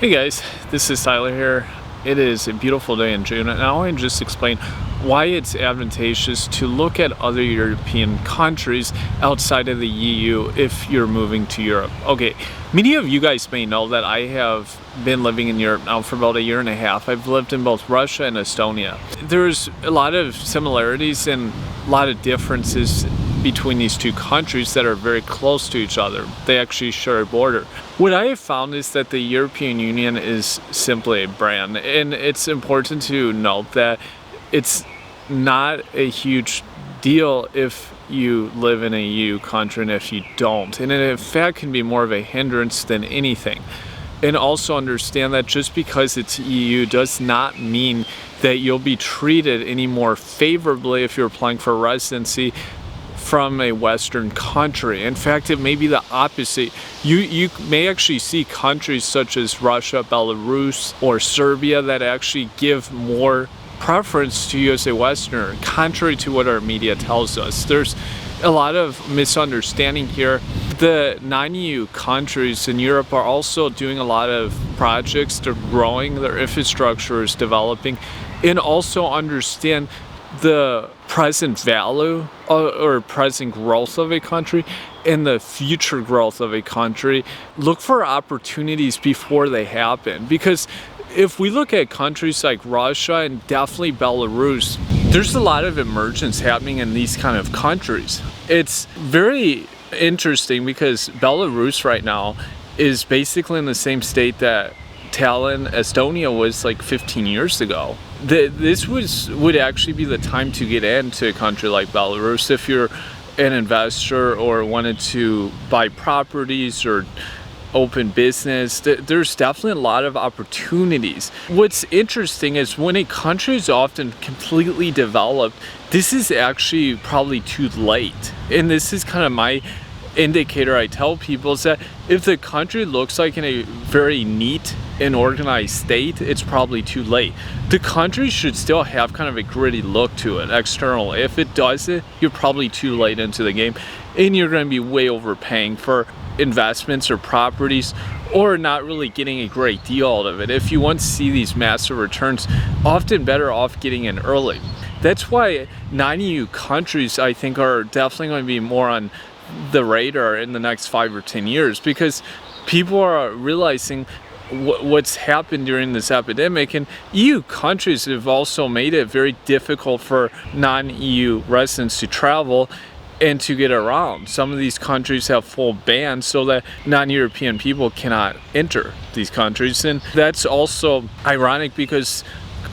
Hey guys, this is Tyler here. It is a beautiful day in June, and I want to just explain why it's advantageous to look at other European countries outside of the EU if you're moving to Europe. Okay, many of you guys may know that I have been living in Europe now for about a year and a half. I've lived in both Russia and Estonia. There's a lot of similarities and a lot of differences between these two countries that are very close to each other. They actually share a border. What I have found is that the European Union is simply a brand, and it's important to note that it's not a huge deal if you live in a EU country and if you don't, and it in fact can be more of a hindrance than anything. And also understand that just because it's EU does not mean that you'll be treated any more favorably if you're applying for residency from a Western country. In fact, it may be the opposite. You may actually see countries such as Russia, Belarus, or Serbia that actually give more preference to you as a Westerner, contrary to what our media tells us. There's a lot of misunderstanding here. The non-EU countries in Europe are also doing a lot of projects. They're growing, their infrastructure is developing, and also understand the present value or present growth of a country and the future growth of a country. Look for opportunities before they happen, because if we look at countries like Russia and definitely Belarus, there's a lot of emergence happening in these kind of countries. It's very interesting because Belarus right now is basically in the same state that Tallinn, Estonia was like 15 years ago. This would actually be the time to get into a country like Belarus if you're an investor or wanted to buy properties or open business. There's definitely a lot of opportunities. What's interesting is when a country is often completely developed, this is actually probably too late. And this is kind of my indicator I tell people, is that if the country looks like in a very neat and organized state, it's probably too late. The country should still have kind of a gritty look to it externally. If it doesn't, you're probably too late into the game and you're going to be way overpaying for investments or properties, or not really getting a great deal out of it. If you want to see these massive returns, often better off getting in early. That's why non-EU countries, I think, are definitely going to be more on the radar in the next 5 or 10 years, because people are realizing what's happened during this epidemic, and EU countries have also made it very difficult for non-EU residents to travel and to get around. Some of these countries have full bans so that non-European people cannot enter these countries, and that's also ironic because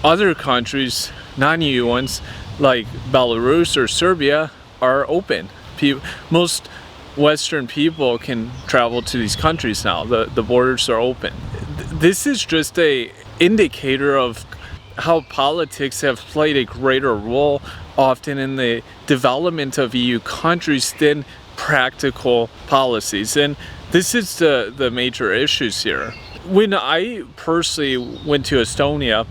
other countries, non-EU ones like Belarus or Serbia, are open. Most Western people can travel to these countries now. The borders are open. This is just a indicator of how politics have played a greater role often in the development of EU countries than practical policies. And this is the major issues here. When I personally went to Estonia,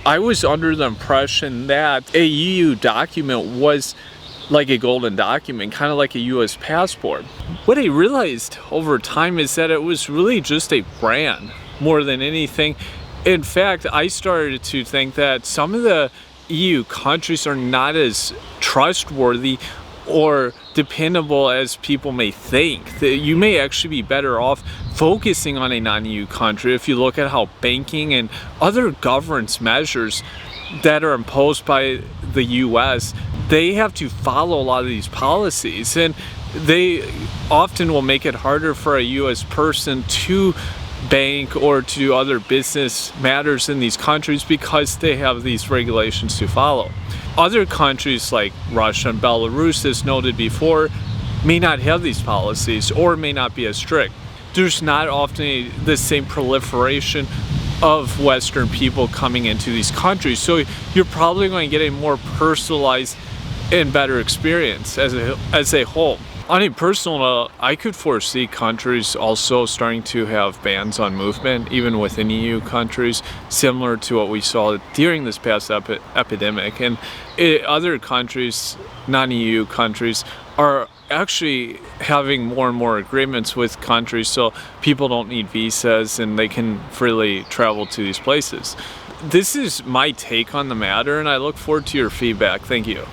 I was under the impression that a EU document was like a golden document, kind of like a US passport. What I realized over time is that it was really just a brand more than anything. In fact, I started to think that some of the EU countries are not as trustworthy or dependable as people may think. That you may actually be better off focusing on a non-EU country if you look at how banking and other governance measures that are imposed by the US, they have to follow a lot of these policies, and they often will make it harder for a US person to bank or to do other business matters in these countries because they have these regulations to follow. Other countries like Russia and Belarus, as noted before, may not have these policies or may not be as strict. There's not often the same proliferation of Western people coming into these countries, so you're probably going to get a more personalized and better experience as a whole. On a personal note, I could foresee countries also starting to have bans on movement, even within EU countries, similar to what we saw during this past epidemic. And other countries, non-EU countries, are actually having more and more agreements with countries so people don't need visas and they can freely travel to these places. This is my take on the matter, and I look forward to your feedback. Thank you.